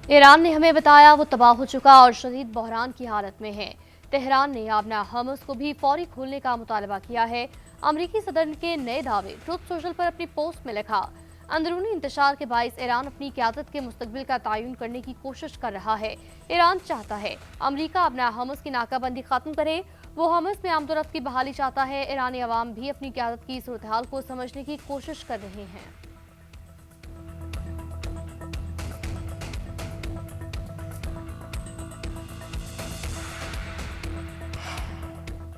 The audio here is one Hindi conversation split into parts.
ईरान ने हमें बताया वो तबाह हो चुका और शदीद बहरान की हालत में है। तेहरान ने अपना हमस को भी फौरी खोलने का मुतालबा किया है। अमरीकी सदर के नए दावे ट्रुथ सोशल पर अपनी पोस्ट में लिखा, अंदरूनी इंतशार के बाइस ईरान अपनी क़यादत के मुस्तकबिल का तयन करने की कोशिश कर रहा है। ईरान चाहता है अमरीका अपना हमस की नाकाबंदी खत्म करे। वो हमस में आमदोरफ्त की बहाली चाहता है। ईरानी अवाम भी अपनी क़यादत की सूरत हाल को समझने की कोशिश कर रहे हैं।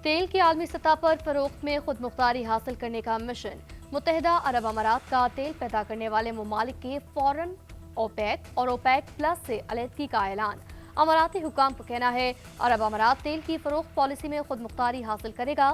तेल की आलमी सतह पर फरोख्त में खुद मुख्तारी हासिल करने का मिशन। मुत्तहिदा अरब अमारात का तेल पैदा करने वाले ममालिक के फौरन ओपेक और ओपेक प्लस से अलहदगी का ऐलान। अमाराती हुकाम का कहना है अरब अमारात तेल की फरोख्त पॉलिसी में खुद मुख्तारी हासिल करेगा।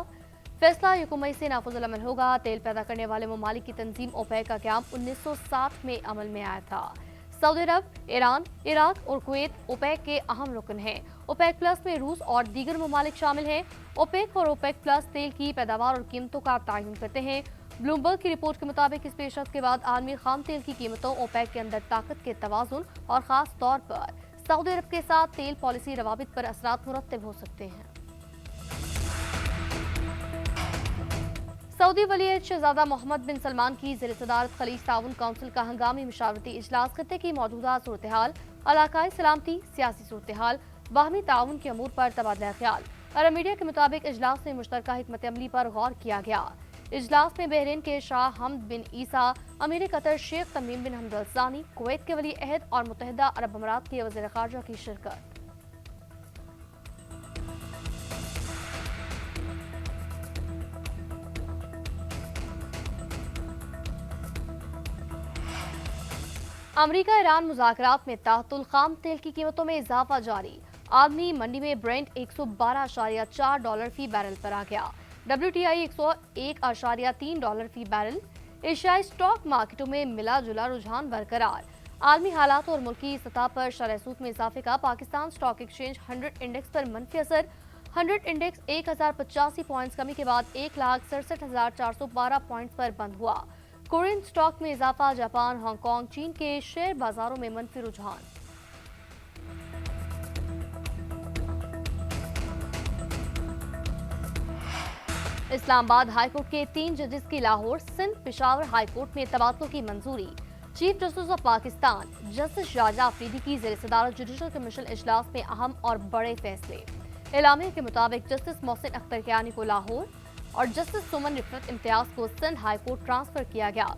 फैसला 1 मई से नाफिज अमल होगा। तेल पैदा करने वाले ममालिक की तंजीम ओपेक का क्याम 1960 में अमल में आया था। सऊदी अरब, ईरान, इराक और कुवैत ओपेक के अहम रुकन हैं। ओपेक प्लस में रूस और दीगर ममालिक शामिल हैं। ओपेक और ओपेक प्लस तेल की पैदावार और कीमतों का तयन करते हैं। ब्लूमबर्ग की रिपोर्ट के मुताबिक इस पेशरफ के बाद आलमी खाम तेल की कीमतों, ओपेक के अंदर ताकत के तवाजुन और खास तौर पर सऊदी अरब के साथ तेल पॉलिसी रवाबित पर असरात मुरतब हो सकते हैं। सऊदी वली शहजादा मोहम्मद बिन सलमान की ज़ेर सदारत खलीज ताउन काउंसिल का हंगामी मशावरती इजलास खत्ते की मौजूदा सूरत हाल, इलाकाई सलामती, सियासी सूरत हाल, बाहमी ताउन के अमूर पर तबादला ख्याल। अरब मीडिया के मुताबिक इजलास में मुश्तरका हिकमत अमली पर गौर किया गया। इजलास में बहरीन के शाह हमद बिन ईसा, अमीर कतर शेख तमीम बिन हमद अल सानी, कुवैत के वली अहद और मुत्तहिदा अरब अमारात के वज़ीर ख़ारजा की शिरकत। अमरीका ईरान मुज़ाकरात में ताहतुल खाम तेल की कीमतों में इजाफा जारी। आलमी मंडी में ब्रेंट $112.4 फी बैरल पर आ गया। WTI $101.3 फी बैरल। एशियाई स्टॉक मार्केटों में मिला जुला रुझान बरकरार। आलमी हालात और मुल्की सतह पर शरह सूद में इजाफे का पाकिस्तान स्टॉक एक्सचेंज 100 इंडेक्स पर मनफी असर। 100 इंडेक्स 1085 पॉइंट्स कमी के बाद 1,67,412 पॉइंट्स पर बंद हुआ। कोरियन स्टॉक में इजाफा। जापान, हांगकांग, चीन के शेयर बाजारों में मनफी रुझान। इस्लामाबाद हाईकोर्ट के 3 जजेस की लाहौर, सिंध, पेशावर हाईकोर्ट में तबादलों की मंजूरी। Chief justice of Pakistan justice Shahjahan Afridi की ज़ेर सदारत जुडिशल कमीशन इजलास में अहम और बड़े फैसले। एलामिया के मुताबिक जस्टिस मोहसिन अख्तर कियानी को लाहौर और जस्टिस सुमन रिफत इम्तियाज को सिंध हाईकोर्ट ट्रांसफर किया गया।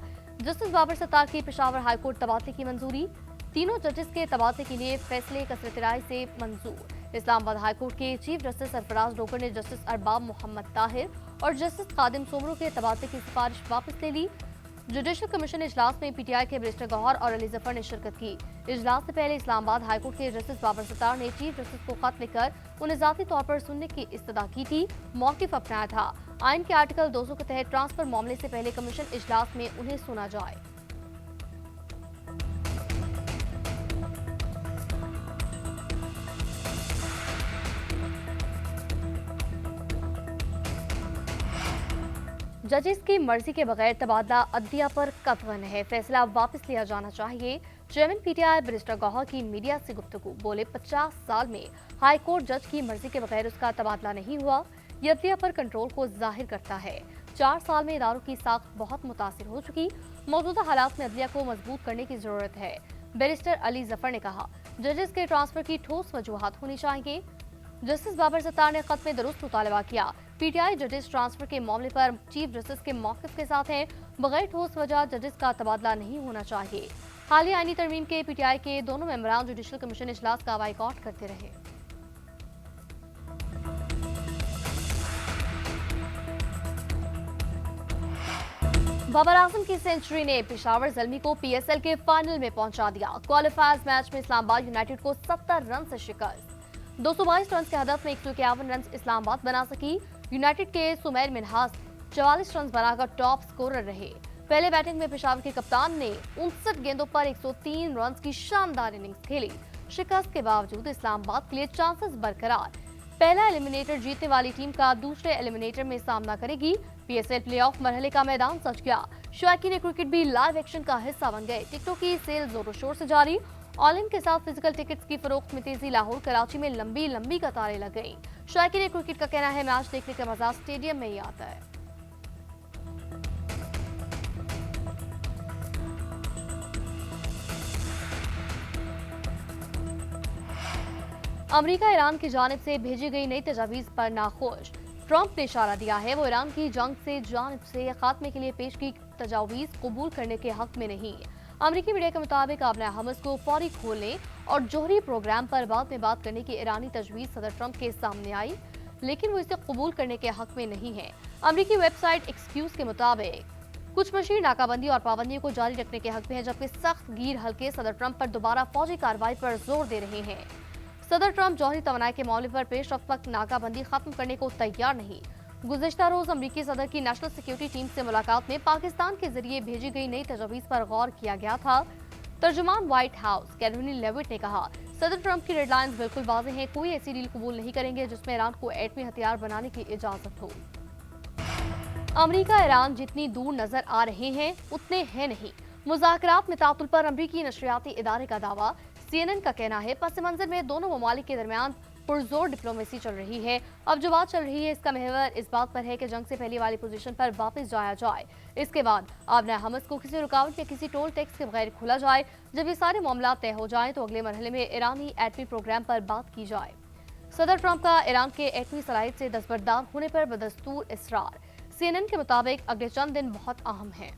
जस्टिस बाबर सत्तार की पेशावर हाईकोर्ट तबादले की मंजूरी। तीनों जजेस के तबादले के लिए फैसले कसरत राय से मंजूर। इस्लामाबाद हाईकोर्ट के चीफ जस्टिस सरफराज डोगर ने जस्टिस अरबाब मोहम्मद ताहिर और जस्टिस खादिम सोमरू के तबादले की सिफारिश वापस ले ली। जुडिशल कमीशन इजलास में PTI के बैरिस्टर गौहर और अली जफर ने शिरकत की। इजलास से पहले इस्लामाबाद हाईकोर्ट के जस्टिस बाबर सत्तार ने चीफ जस्टिस को खत लिखकर उन्हें ज़ाती तौर पर सुनने की इस्तदा की थी, मौक़िफ़ अपनाया था। आइन के आर्टिकल 200 के तहत ट्रांसफर मामले से पहले कमीशन इजलास में उन्हें सुना जाए। जजेस की मर्जी के बगैर तबादला अदलिया पर कतगन है, फैसला वापस लिया जाना चाहिए। चेयरमैन PTI बैरिस्टर गौहर की मीडिया से गुफ्तगू, बोले 50 साल में हाई कोर्ट जज की मर्जी के बगैर उसका तबादला नहीं हुआ। यह अदलिया पर कंट्रोल को जाहिर करता है। 4 साल में इदारों की साख्त बहुत मुतासिर हो चुकी। मौजूदा हालात में अदलिया को मजबूत करने की जरूरत है। बैरिस्टर अली जफर ने कहा, जजेस के ट्रांसफर की ठोस वजूहात होनी चाहिए। जस्टिस बाबर सत्तार ने खत में दुरुस्त मुतालबा किया। PTI जजेस ट्रांसफर के मामले पर चीफ जस्टिस के मौक़िफ़ के साथ हैं। बगैर ठोस वजह जजेस का तबादला नहीं होना चाहिए। हालिया आईनी तरमीम के PTI के दोनों मेंबरान जुडिशल कमीशन इजलास का बाइकआउट करते रहे। बाबर आजम की सेंचुरी ने पेशावर ज़ल्मी को PSL के फाइनल में पहुंचा दिया। क्वालिफायर्स मैच में इस्लामाबाद यूनाइटेड को 70 रन से शिकस्त। 222 रन के हदफ में 151 रन इस्लामाबाद बना सकी। यूनाइटेड के सुमैर मिन्हास 44 रन बनाकर टॉप स्कोरर रहे। पहले बैटिंग में पेशावर के कप्तान ने 59 गेंदों पर 103 रन की शानदार इनिंग्स खेली। शिकस्त के बावजूद इस्लामाबाद के लिए चांसेस बरकरार। पहला एलिमिनेटर जीतने वाली टीम का दूसरे एलिमिनेटर में सामना करेगी। PSL प्लेऑफ मरहले का मैदान सज गया। शौकीन क्रिकेट भी लाइव एक्शन का हिस्सा बन गए। टिकटों की सेल जोरों शोर से जारी ऑनलाइन के साथ फिजिकल टिकट्स की फरोख्त में तेजी। लाहौर कराची में लंबी लंबी कतारें लग गई। शायकीन क्रिकेट का कहना है मैच देखने का मजा स्टेडियम में ही आता है। अमेरिका ईरान की जानिब से भेजी गई नई तजावीज पर नाखुश। ट्रंप ने इशारा दिया है वो ईरान की जंग से जानिब से खात्मे के लिए पेश की तजावीज कबूल करने के हक में नहीं। अमेरिकी मीडिया के मुताबिक आबना हमस को फौरी खोलने और जोहरी प्रोग्राम पर बाद में बात करने की ईरानी तजवीज सदर ट्रंप के सामने आई, लेकिन वो इसे कबूल करने के हक में नहीं है। अमेरिकी वेबसाइट एक्सक्यूज के मुताबिक कुछ मशीर नाकाबंदी और पाबंदियों को जारी रखने के हक में है, जबकि सख्त गिर हल्के सदर ट्रंप पर दोबारा फौजी कार्रवाई पर जोर दे रहे हैं। सदर ट्रंप जौहरी तवानाई के मामले पर पेशरफ्त वक्त नाकाबंदी खत्म करने को तैयार नहीं। गुज़िश्ता रोज अमरीकी सदर की नेशनल सिक्योरिटी टीम से मुलाकात में पाकिस्तान के जरिए भेजी गई नई तजवीज़ पर गौर किया गया था। तर्जुमान व्हाइट हाउस कैरोलिन लेविट ने कहा, सदर ट्रंप की रेडलाइंस बिल्कुल वाज़ेह हैं, कोई ऐसी डील कबूल नहीं करेंगे जिसमें ईरान को एटमी हथियार बनाने की इजाजत हो। अमरीका ईरान जितनी दूर नजर आ रहे हैं उतने हैं नहीं। मुज़ाकरात में तातुल पर अमरीकी नशरियाती इदारे का दावा। CNN का कहना है पस मंजर में दोनों ममालिक के दरमियान पुरजोर डिप्लोमेसी चल रही है। अब जो बात चल रही है इसका महवर इस बात पर है कि जंग से पहले वाली पोजीशन पर वापस जाया जाए। इसके बाद आबना हमस को किसी रुकावट या किसी टोल टैक्स के बगैर खोला जाए। जब ये सारे मामला तय हो जाएं तो अगले मरहले में ईरानी एटमी प्रोग्राम पर बात की जाए। सदर ट्रंप का ईरान के एटमी सलाहियत से दस्तबरदार होने पर बदस्तूर इसरार। CNN के मुताबिक अगले चंद दिन बहुत अहम हैं।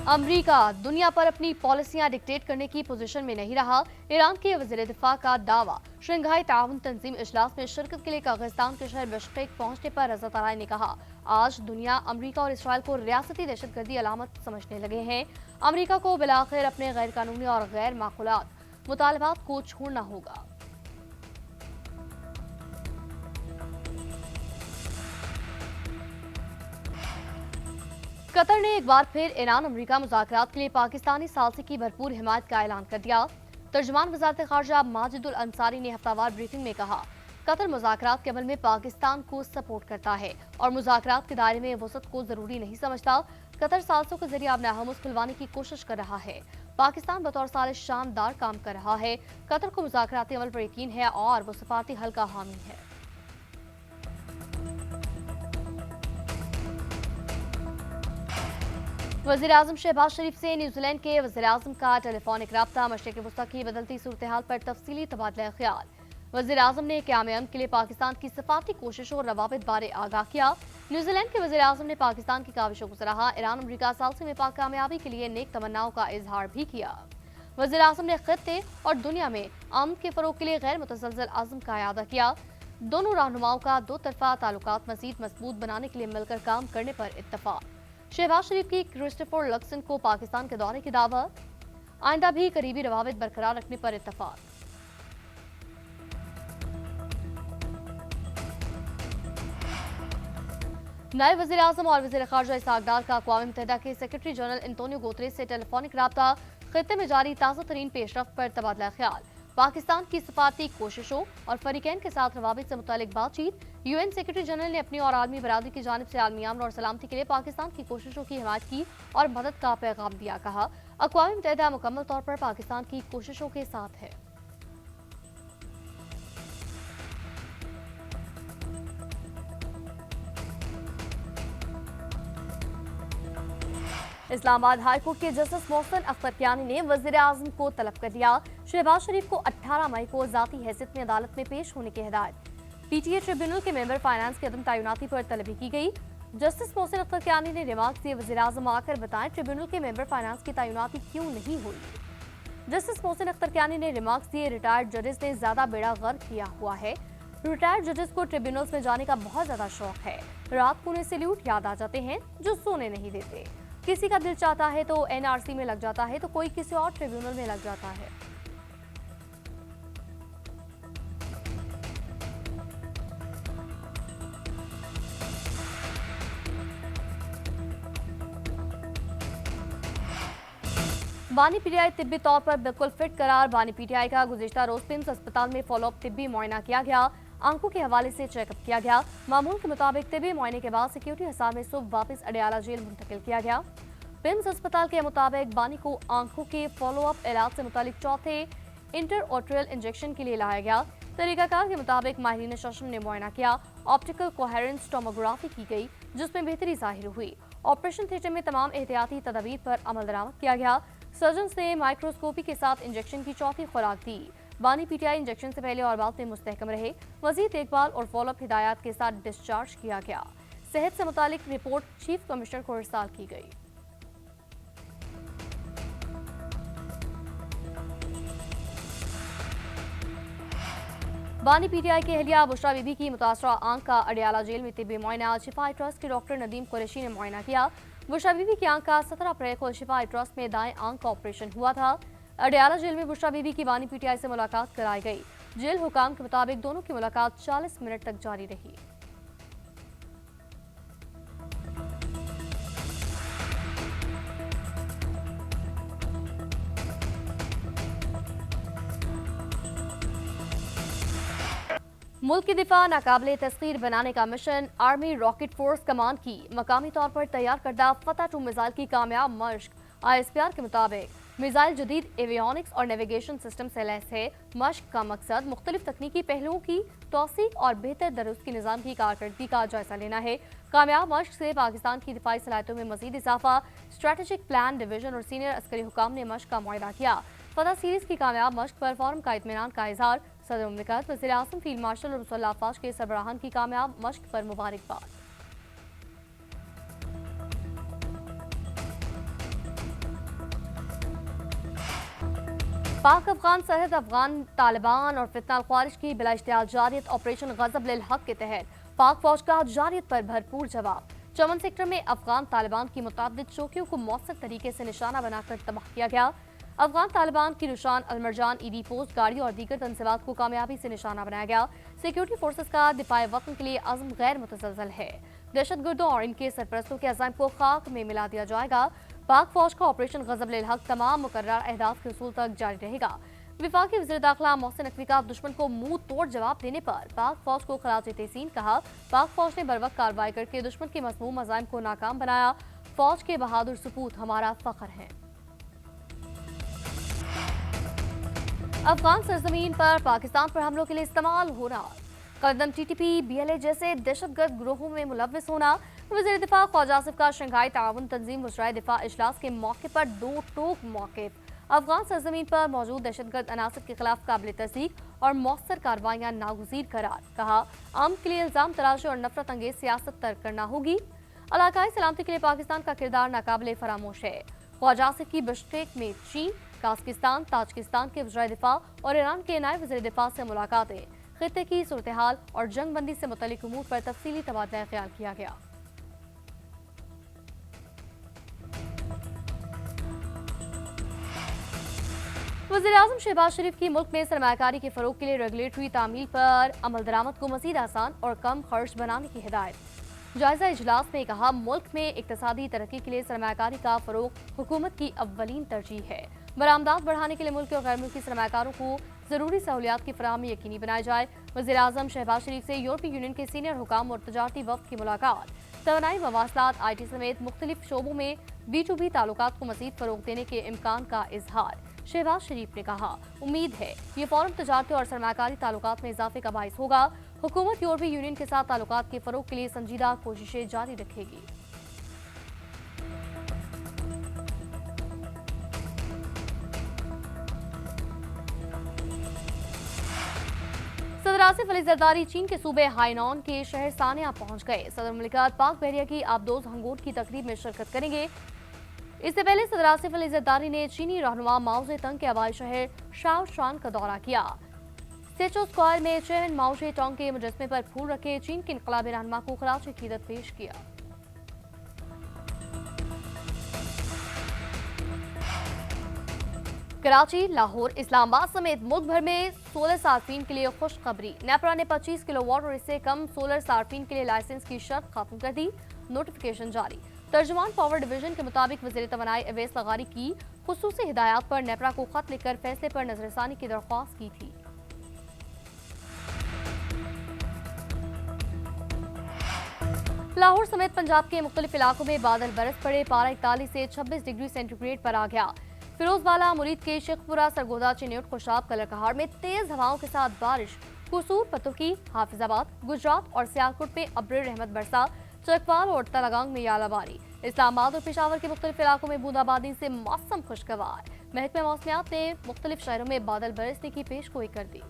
अमरीका दुनिया पर अपनी पॉलिसियां डिक्टेट करने की पोजीशन में नहीं रहा। ईरान के वज़ीर दिफा का दावा। शंघाई ताउन तंजीम इजलास में शिरकत के लिए कज़ाकिस्तान के शहर बिश्केक पहुंचने पर रज़ा तलाई ने कहा, आज दुनिया अमरीका और इसराइल को रियासती दहशतगर्दी अलामत समझने लगे हैं। अमरीका को बिलाखिर अपने गैर कानूनी और गैर माकूलात मुतालबात को छोड़ना होगा। कतर ने एक बार फिर ईरान अमरीका मुज़ाकरात के लिए पाकिस्तानी सालसी की भरपूर हिमायत का ऐलान कर दिया। तर्जुमान वज़ारत ख़ारजा माजिदुल अंसारी ने हफ्तावार ब्रीफिंग में कहा, कतर मुज़ाकरात के अमल में पाकिस्तान को सपोर्ट करता है और मुज़ाकरात के दायरे में वसत को जरूरी नहीं समझता। कतर सालसों के जरिए आबना हमस खुलवाने की कोशिश कर रहा है। पाकिस्तान बतौर सालिस शानदार काम कर रहा है। कतर को मुज़ाकराती अमल पर यकीन है और वो सफारती हल का हामी है। वज़ीर-ए-आज़म शहबाज शरीफ से न्यूजीलैंड के वज़ीर-ए-आज़म का टेलीफोनिक राब्ता। मशरिक़ वस्ता की बदलती सूरत हाल पर तफसीली तबादला ख्याल। वज़ीर-ए-आज़म ने क़याम अमन के लिए पाकिस्तान की सफारती कोशिशों और रवाबित बारे आगाह किया। न्यूजीलैंड के वज़ीर-ए-आज़म ने पाकिस्तान की काविशों को सराहा। ईरान अमरीका सालसी में पाक कामयाबी के लिए नेक तमन्नाओं का इजहार भी किया। वज़ीर-ए-आज़म ने खित्ते और दुनिया में अमन के फ़रोग़ के लिए गैर मुतज़लज़ल अज़्म का इआदा किया। दोनों रहनुमाओं का दो तरफ़ा ताल्लुकात मज़ीद मज़बूत बनाने के लिए मिलकर काम करने पर इत्तफ़ाक़। शहबाज शरीफ की क्रिस्टोफर लक्सन को पाकिस्तान के दौरे की दावत। आइंदा भी करीबी रवाबित बरकरार रखने पर इत्तफ़ाक़। नए वज़ीर-ए-आज़म और वज़ीर ख़ारजा इसहाक़ डार का अक़वाम मुत्तहिदा के सेक्रेटरी जनरल एंटोनियो गुतेरेस से टेलीफोनिक राब्ता। खित्ते में जारी ताज़ा तरीन पेशरफ्त पर तबादला ख्याल। पाकिस्तान की सफारती कोशिशों और फरीकैन के साथ रवाबित से मुतालिक बातचीत। UN सेक्रेटरी जनरल ने अपनी और आलमी बरादरी की जानिब से आलमी अमन और सलामती के लिए पाकिस्तान की कोशिशों की हिमायत की और मदद का पैगाम दिया। कहा, अक़वाम मुत्तहिदा मुकम्मल तौर पर पाकिस्तान की कोशिशों के साथ है। इस्लामाबाद हाईकोर्ट के जस्टिस मोहसिन अख्तर कियानी ने वज़ीर-ए-आज़म को तलब कर दिया। शहबाज शरीफ को 18 मई को ज़ाती हैसियत में अदालत में पेश होने की हिदायत। PTA ट्रिब्यूनल के मेंबर फाइनेंस की अदम तैनाती पर तलबी की गई। जस्टिस मोहसिन अख्तर कियानी ने रिमार्क्स दिए, वज़ीर-ए-आज़म आकर बताएं ट्रिब्यूनल के मेंबर फाइनेंस की तैनाती क्यों नहीं हुई। जस्टिस मोहसिन अख्तर कियानी ने रिमार्क्स दिए, रिटायर्ड जजेस ने ज्यादा बेड़ा गर्क किया हुआ है। रिटायर्ड जजेस को ट्रिब्यूनल्स में जाने का बहुत ज्यादा शौक है। रात को उन्हें सैल्यूट याद आ जाते हैं जो सोने नहीं देते। किसी का दिल चाहता है तो NRC में लग जाता है तो कोई किसी और ट्रिब्यूनल में लग जाता है। बानी PTI तिब्बी तौर पर बिल्कुल फिट करार। बानी PTI का गुज़िश्ता रोज पिम्स अस्पताल में फॉलोअप तिब्बी मुआयना किया गया। आंखों के हवाले से चेकअप किया गया। मामूल के मुताबिक तिब्बी मुआयने के बाद सिक्योरिटी हिसाब में सुबह वापस अडयाला जेल मुंतकिल किया गया। बिम्स अस्पताल के मुताबिक बानी को आंखों के फॉलोअप इलाज से मुतालिक चौथे इंटरऑर्ट्रियल इंजेक्शन के लिए लाया गया। तरीकाकार के मुताबिक माहिरीन चश्म ने मुआयना किया। ऑप्टिकल कोहेरेंस टोमोग्राफी की गई, जिसमें बेहतरी जाहिर हुई। ऑपरेशन थिएटर में तमाम एहतियाती तदबीर पर अमल दरामद किया गया। सर्जन ने माइक्रोस्कोपी के साथ इंजेक्शन की चौथी खुराक दी। बानी पीटीआई इंजेक्शन से पहले और बाद में मुस्तहकम रहे। मजीद देखभाल और फॉलोअप हिदायत के साथ डिस्चार्ज किया गया। सेहत से मुतालिक रिपोर्ट चीफ कमिश्नर को इरसाल की गई। बानी पीटीआई की अहलिया बुशरा बीबी की मुतासरा आंख का अडियाला जेल में तिब्बी मुआयना। शिफाई ट्रस्ट के डॉक्टर नदीम कुरैशी ने मुआयना किया। बुशरा बीबी की आंख का 17 अप्रैल को शिफाई ट्रस्ट में दाएं आंख का ऑपरेशन हुआ था। अडियाला जेल में बुशरा बीबी की बानी पीटीआई से मुलाकात कराई गई। जेल हुकाम के मुताबिक दोनों की मुलाकात 40 मिनट तक जारी रही। मुल्क की दिफा नाकाबिले तस्खीर बनाने का मिशन। आर्मी रॉकेट फोर्स कमान की मकामी तौर पर तैयार करदा फतह 2 मिसाइल की कामयाब मश्क। ISPR के मुताबिक मिसाइल जदीद एवियोनिक्स और नेविगेशन सिस्टम से लैस है। मश्क का मकसद मुख्तलिफ तकनीकी पहलुओं की तौसीक और बेहतर दुरुस्त की निज़ाम की कारकर्दगी का जायजा लेना है। कामयाब मश्क से पाकिस्तान की दिफाई सलाहियतों में मजीद इजाफा। स्ट्रेटेजिक प्लान डिवीजन और सीनियर अस्करी हुकाम ने मश्क का मुआयना किया। फतह सीरीज की कामयाब मश्क पर फौरन का इत्मीनान का इजहार। सदर मुमलिकत वज़ीर आज़म फील्ड मार्शल और मुसल्लह अफवाज के सरबराहान की कामयाब मश्क पर मुबारकबाद। पाक अफगान सरहद अफगान तालिबान और फितना ख्वारिज की बिला इश्तियाल जारियत ऑपरेशन गजब लिल हक के तहत पाक फौज का जारियत पर भरपूर जवाब। चमन सेक्टर में अफगान तालिबान की मुताबिद चौकियों को मौसर तरीके से निशाना बनाकर तबाह किया गया। अफगान तालिबान की रुशान अलमरजान ईडी पोस्ट गाड़ी और दीगर तंजीमात को कामयाबी से निशाना बनाया गया। सिक्योरिटी फोर्सेस का दिफाए वतन के लिए अज़्म गैर मुतज़लज़ल है। दहशतगर्दों और इनके सरपरस्तों के अज़ाइम को खाक में मिला दिया जाएगा। पाक फौज का ऑपरेशन गजब लिल हक तमाम मुकर्रर अहदाफ के उसूल तक जारी रहेगा। विफाकी वज़ीर दाखिला मोहसिन नकवी का दुश्मन को मुंह तोड़ जवाब देने पर पाक फौज को खराज तहसीन कहा। पाक फौज ने बरवक्त कार्रवाई करके दुश्मन के मज़मूम अज़ाइम को नाकाम बनाया। फौज के बहादुर सपूत हमारा फख्र है। अफगान सरजमीन पर पाकिस्तान पर हमलों के लिए इस्तेमाल होना, कदम TTP BLA जैसे दहशतगर्द ग्रोहों में मुलव्विस होना। वज़ीर दिफा ख्वाजा आसिफ का शंघाई ताउन तंजीम वज़राए दिफा इजलास के मौके पर दो टोक मौक़िफ़। अफगान सरजमीन पर मौजूद दहशतगर्द अनासर के खिलाफ काबिल तस्दीक और मौसर कार्रवाइयाँ नागुज़ीर करार। कहा आम के लिए इल्ज़ाम तराशी और नफरत अंगेज सियासत तर्क करना होगी। इलाकाई सलामती के लिए पाकिस्तान का किरदार नाकाबिले फरामोश है। ख्वाजा आसिफ की बिश्केक में चीन, काज़किस्तान, ताजिकिस्तान के वज़ीर दिफा और ईरान के नायब वज़ीर दिफा से मुलाकातें। खित्ते की सूरत हाल और जंग बंदी से मुतल्लिक़ उमूर पर तफसीली तबादला ख्याल किया गया। वज़ीर आज़म शहबाज शरीफ की मुल्क में सरमायाकारी के फ़रोग़ के लिए रेगुलेटरी तामील पर अमल दरामद को मज़ीद आसान और कम खर्च बनाने की हिदायत। जायजा इजलास में कहा मुल्क में इक़्तिसादी तरक्की के लिए सरमायाकारी का फ़रोग़ हुकूमत की अव्वलीन तरजीह है। बरामदात बढ़ाने के लिए मुल्क और गैर मुल्की सरमायाकारों को ज़रूरी सहूलियात की फराहमी यकीनी बनाई जाए। वज़ीर आज़म शहबाज शरीफ से यूरोपीय यूनियन के सीनियर हुकाम और तजारती वफ़द की मुलाकात। तवानाई, मवासलात, IT समेत मुख्तलिफ शोबों में B2B ताल्लुकात को मज़ीद फ़रोग़ देने के इम्कान का इजहार। शहबाज शरीफ ने कहा उम्मीद है ये फ़ौरन तजारती और सरमायाकारी ताल्लुकात में इजाफे का बाइस होगा। हुकूमत यूरोपीय यूनियन के साथ ताल्लुकात के फ़रोग़ के लिए संजीदा कोशिशें जारी रखेगी। सदर आसिफ अली जरदारी चीन के सूबे हाइनॉन के शहर सानिया पहुंच गए। सदर मुमलिकत पाक बहरिया की आबदोज हंगोट की तकरीब में शिरकत करेंगे। इससे पहले सदर आसिफ अली जरदारी ने चीनी रहनुमा माओ ज़ेतुंग के हवाई शहर शाओशान का दौरा किया। स्टेचू स्क्वायर में चेयरमैन माओ ज़ेतुंग के मुजस्मे पर फूल रखे चीन के इनकलाबी रहनुमा को खराज अकीदत पेश किया। कराची, लाहौर, इस्लामाबाद समेत मुल्क भर में सोलर सार्फिन के लिए खुशखबरी। नेपरा ने 25 किलोवाट और इससे कम सोलर सार्फिन के लिए लाइसेंस की शर्त खत्म कर दी। नोटिफिकेशन जारी। तर्जुमान पावर डिवीजन के मुताबिक वज़ीर तवानाई अवैस लगारी की खुसूसी हिदायत पर नेपरा को खत लिखकर फैसले पर नजरसानी की दरख्वास्त की थी। लाहौर समेत पंजाब के मुख्तलिफ इलाकों में बादल बरस पड़े। पारा 41 से 26 डिग्री सेंटीग्रेड पर आ गया। फिरोजवाला, मुरीद के शेखपुरा, सरगोदा, चिन्योट, खुशाब, कलरकहार में तेज हवाओं के साथ बारिश। कुसूर, पतुकी, हाफिजाबाद, गुजरात और सियालकोट में अब्र रहमत बरसा। चकवाल और तलागांग में यालाबारी। इस्लामाबाद और पेशावर के मुख्तलिफ इलाकों में बूंदाबांदी से मौसम खुशगवार। महकमे मौसमियात ने मुख्तलिफ शहरों में बादल बरसने की पेशगोई कर दी।